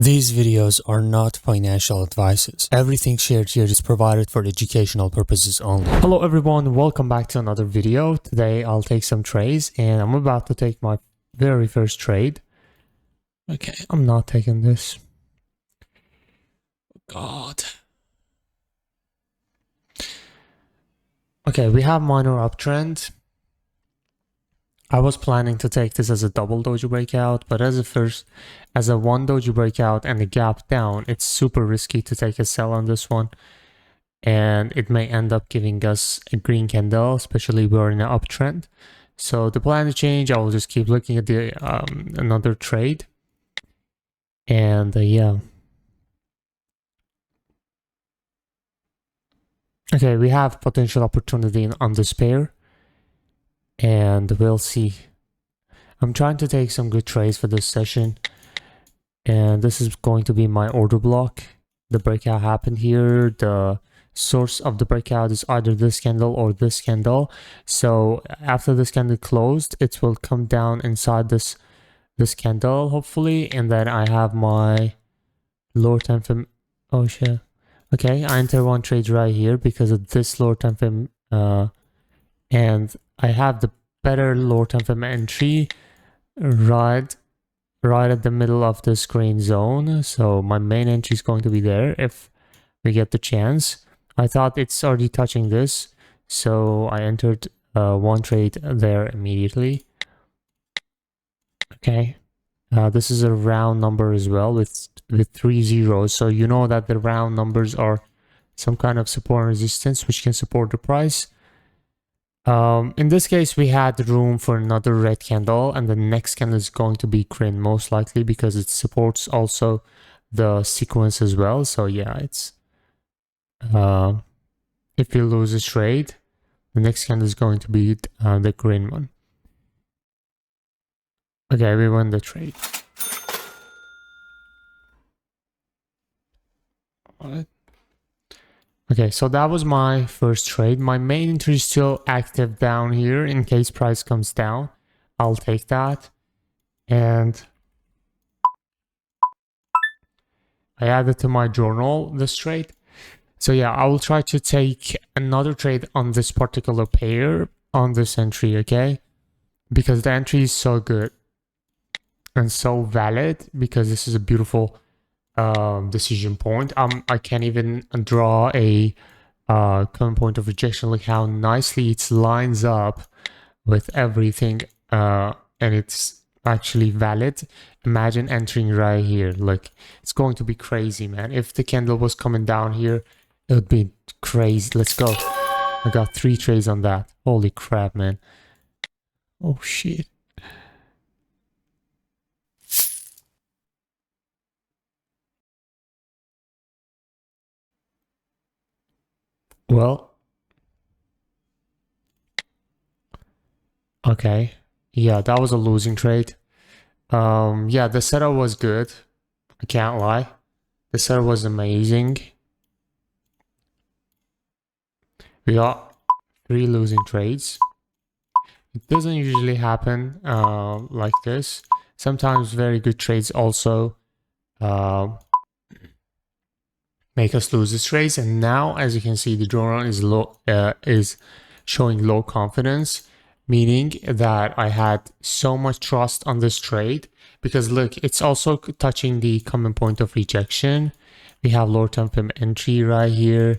These videos are not financial advices. Everything shared here is provided for educational purposes only. Hello everyone, welcome back to another video. Today I'll take some trades and I'm about to take my very first trade. Okay, I'm not taking this. God. Okay, we have minor uptrend. I was planning to take this as a double doji breakout, but as a one doji breakout and a gap down, it's super risky to take a sell on this one. And it may end up giving us a green candle, especially we're in an uptrend. So the plan to change, I will just keep looking at the another trade. And yeah. Okay, we have potential opportunity on this pair. And we'll see. I'm trying to take some good trades for this session. And this is going to be my order block. The breakout happened here. The source of the breakout is either this candle or this candle. So after this candle closed, it will come down inside this candle, hopefully. And then I have my lower time frame. Oh shit. Okay, I enter one trade right here because of this lower time frame. And I have the better lower time frame entry right at the middle of this green zone. So my main entry is going to be there if we get the chance. I thought it's already touching this, so I entered one trade there immediately. Okay, this is a round number as well with 3 zeros, so you know that the round numbers are some kind of support and resistance which can support the price. In this case, we had room for another red candle, and the next candle is going to be green most likely because it supports also the sequence as well. So yeah, it's if you lose a trade, the next candle is going to be the green one. Okay, we won the trade. Alright. Okay, so that was my first trade. My main entry is still active down here in case price comes down. I'll take that. And I added to my journal this trade. So yeah, I will try to take another trade on this particular pair on this entry, okay? Because the entry is so good and so valid because this is a beautiful decision point. I can't even draw a current point of rejection. Look how nicely it lines up with everything, and it's actually valid. Imagine entering right here. Like, it's going to be crazy, man. If the candle was coming down here, it would be crazy. Let's go. I got 3 trades on that. Holy crap, man. Oh shit. Well, okay. Yeah, that was a losing trade. Yeah, the setup was good. I can't lie. The setup was amazing. We got 3 losing trades. It doesn't usually happen like this. Sometimes very good trades also make us lose this trades. And now, as you can see, the drawdown is showing low confidence, meaning that I had so much trust on this trade because look, it's also touching the common point of rejection. We have lower time frame entry right here,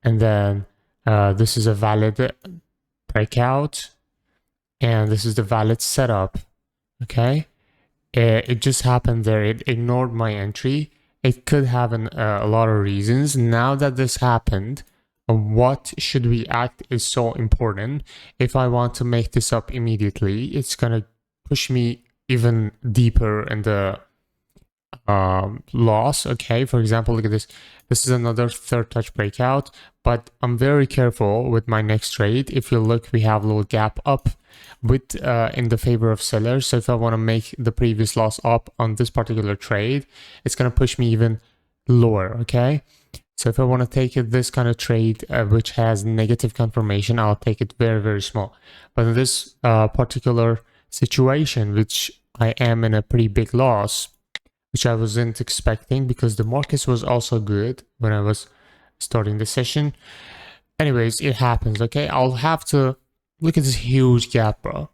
and then this is a valid breakout, and this is the valid setup. Okay, it just happened there. It ignored my entry. It could have a lot of reasons. Now that this happened, what should we act is so important. If I want to make this up immediately, it's gonna push me even deeper in the loss. Okay, for example, look at this. This is another third touch breakout, but I'm very careful with my next trade. If you look, we have a little gap up with in the favor of sellers. So if I want to make the previous loss up on this particular trade, it's going to push me even lower. Okay, so if I want to take this kind of trade which has negative confirmation, I'll take it very small. But in this particular situation, which I am in a pretty big loss, which I wasn't expecting because the markets was also good when I was starting the session. Anyways, it happens, okay? I'll have to look at this huge gap, bro.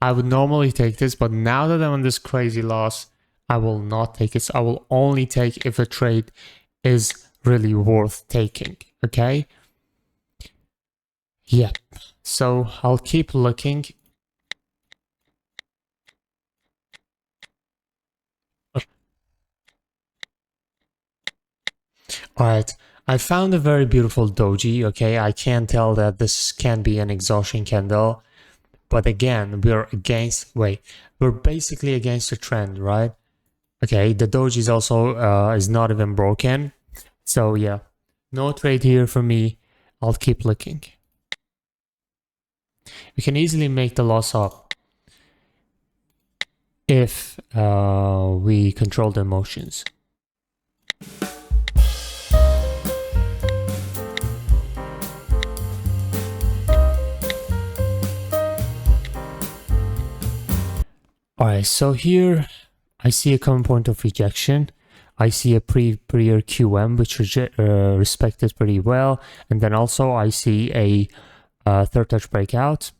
I would normally take this, but now that I'm on this crazy loss, I will not take it. So I will only take if a trade is really worth taking, okay? Yep. So I'll keep looking. Alright, I found a very beautiful doji, okay? I can tell that this can be an exhaustion candle. But again, we're basically against the trend, right? Okay, the doji is also is not even broken. So yeah, no trade here for me. I'll keep looking. We can easily make the loss up if we control the emotions. Alright, so here I see a common point of rejection. I see a pre-year QM which respected pretty well, and then also I see a third touch breakout,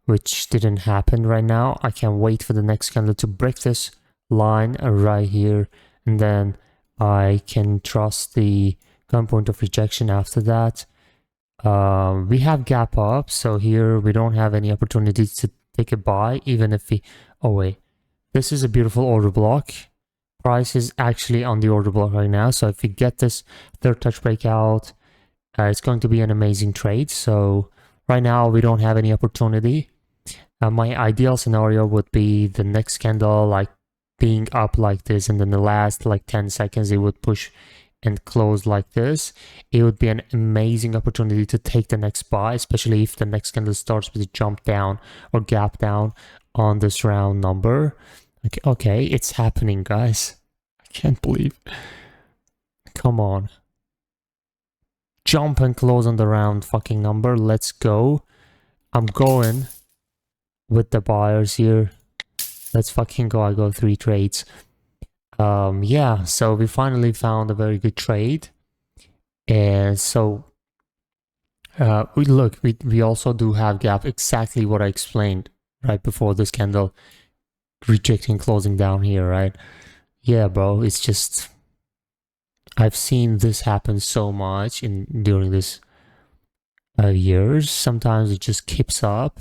which didn't happen right now. I can't wait for the next candle to break this line right here, and then I can trust the common point of rejection after that. We have gap up, so here we don't have any opportunity to take a buy, even if we... Oh wait, this is a beautiful order block. Price is actually on the order block right now, so if we get this third touch breakout, it's going to be an amazing trade. So right now we don't have any opportunity. My ideal scenario would be the next candle like being up like this, and then the last like 10 seconds it would push and close like this. It would be an amazing opportunity to take the next buy, especially if the next candle starts with a jump down or gap down on this round number. Okay, it's happening, guys. I can't believe. Come on. Jump and close on the round fucking number. Let's go. I'm going with the buyers here. Let's fucking go. I go 3 trades. Yeah, so we finally found a very good trade. And so we also do have gap, exactly what I explained right before this candle, rejecting closing down here, right? Yeah, bro, it's just I've seen this happen so much during this years. Sometimes it just keeps up,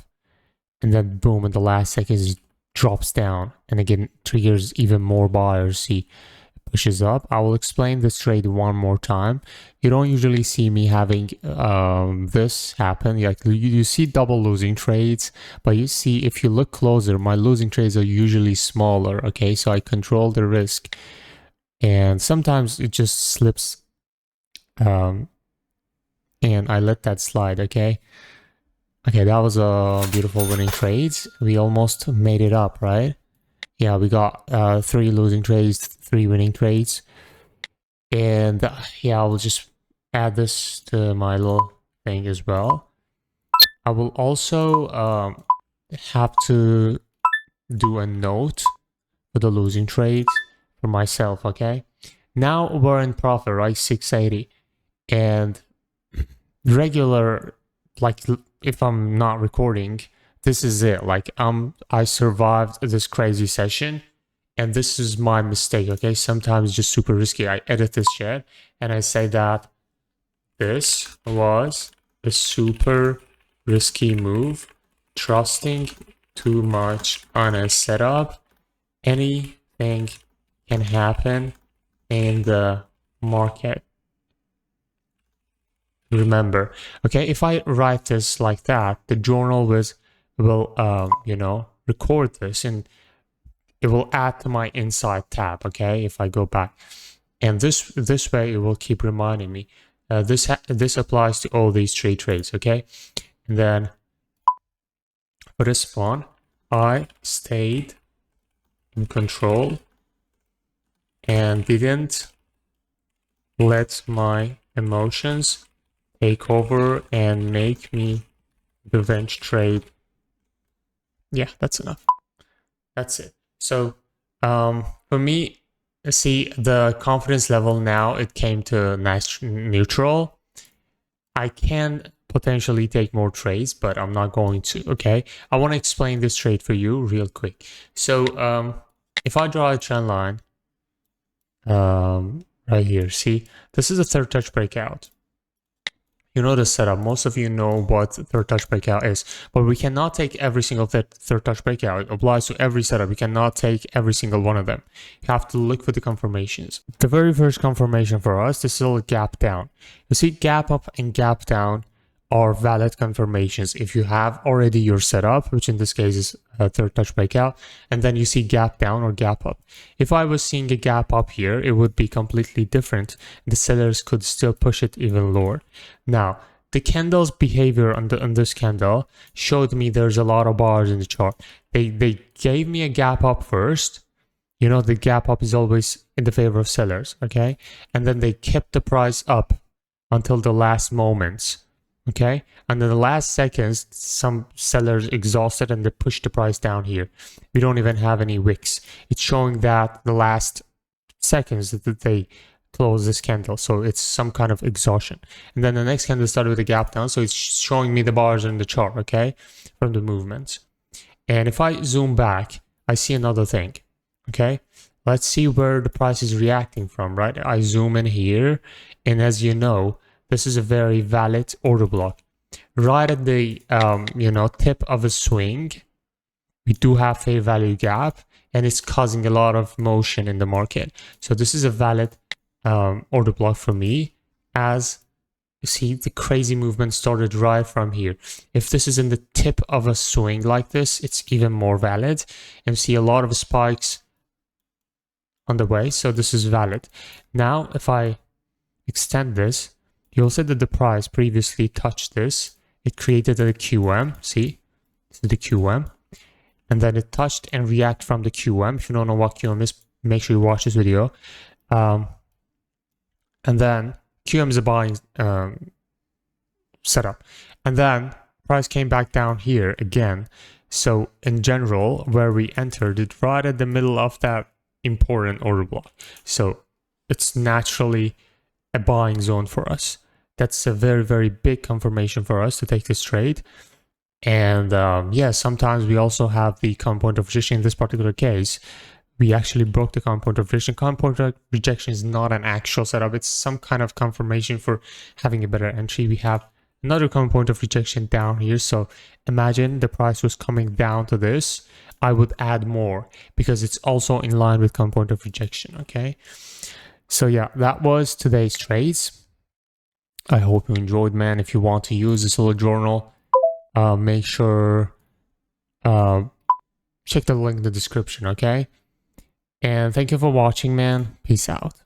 and then boom, in the last seconds it drops down, and again triggers even more buyers. See, pushes up. I will explain this trade one more time. You don't usually see me having this happen. Like you see double losing trades, but you see if you look closer, my losing trades are usually smaller. Okay, so I control the risk, and sometimes it just slips, and I let that slide. Okay, that was a beautiful winning trades. We almost made it up, right? Yeah, we got 3 losing trades, 3 winning trades. And yeah, I will just add this to my little thing as well. I will also have to do a note for the losing trades for myself, okay? Now we're in profit, right? 680. And regular, like if I'm not recording, this is it. Like I survived this crazy session, and this is my mistake, okay? Sometimes it's just super risky. I edit this shit and I say that this was a super risky move, trusting too much on a setup. Anything can happen in the market. Remember, okay, if I write this like that, the journal will you know, record this, and it will add to my inside tab, okay, if I go back. And this way it will keep reminding me. This applies to all these 3 trades, okay? And then for this one, I stayed in control and didn't let my emotions take over and make me revenge trade. Yeah, that's enough. That's it. So for me, see the confidence level now, it came to nice neutral. I can potentially take more trades, but I'm not going to. Okay, I want to explain this trade for you real quick. So if I draw a trend line right here, see, this is a third touch breakout. You know the setup. Most of you know what third touch breakout is, but we cannot take every single third touch breakout. It applies to every setup. We cannot take every single one of them. You have to look for the confirmations. The very first confirmation for us, this is a gap down. You see, gap up and gap down are valid confirmations if you have already your setup, which in this case is a third touch breakout, and then you see gap down or gap up. If I was seeing a gap up here, it would be completely different. The sellers could still push it even lower. Now, the candle's behavior on this candle showed me there's a lot of bars in the chart. They gave me a gap up first. You know, the gap up is always in the favor of sellers, okay? And then they kept the price up until the last moments. Okay, and in the last seconds, some sellers exhausted and they pushed the price down here. We don't even have any wicks. It's showing that the last seconds that they close this candle. So it's some kind of exhaustion. And then the next candle started with a gap down. So it's showing me the bars in the chart, okay, from the movements. And if I zoom back, I see another thing, okay? Let's see where the price is reacting from, right? I zoom in here, and as you know, this is a very valid order block. Right at the tip of a swing, we do have fair value gap, and it's causing a lot of motion in the market. So this is a valid order block for me. As you see, the crazy movement started right from here. If this is in the tip of a swing like this, it's even more valid, and see a lot of spikes on the way. So this is valid. Now, if I extend this, you'll see that the price previously touched this. It created a QM. See, this is the QM. And then it touched and react from the QM. If you don't know what QM is, make sure you watch this video. And then QM is a buying setup. And then price came back down here again. So in general, where we entered it right at the middle of that important order block. So it's naturally a buying zone for us. That's a very, very big confirmation for us to take this trade. And yeah, sometimes we also have the common point of rejection. In this particular case, we actually broke the common point of rejection. Common point of rejection is not an actual setup. It's some kind of confirmation for having a better entry. We have another common point of rejection down here. So imagine the price was coming down to this. I would add more because it's also in line with common point of rejection, okay? So yeah, that was today's trades. I hope you enjoyed, man. If you want to use this little journal, make sure check the link in the description, okay? And thank you for watching, man. Peace out.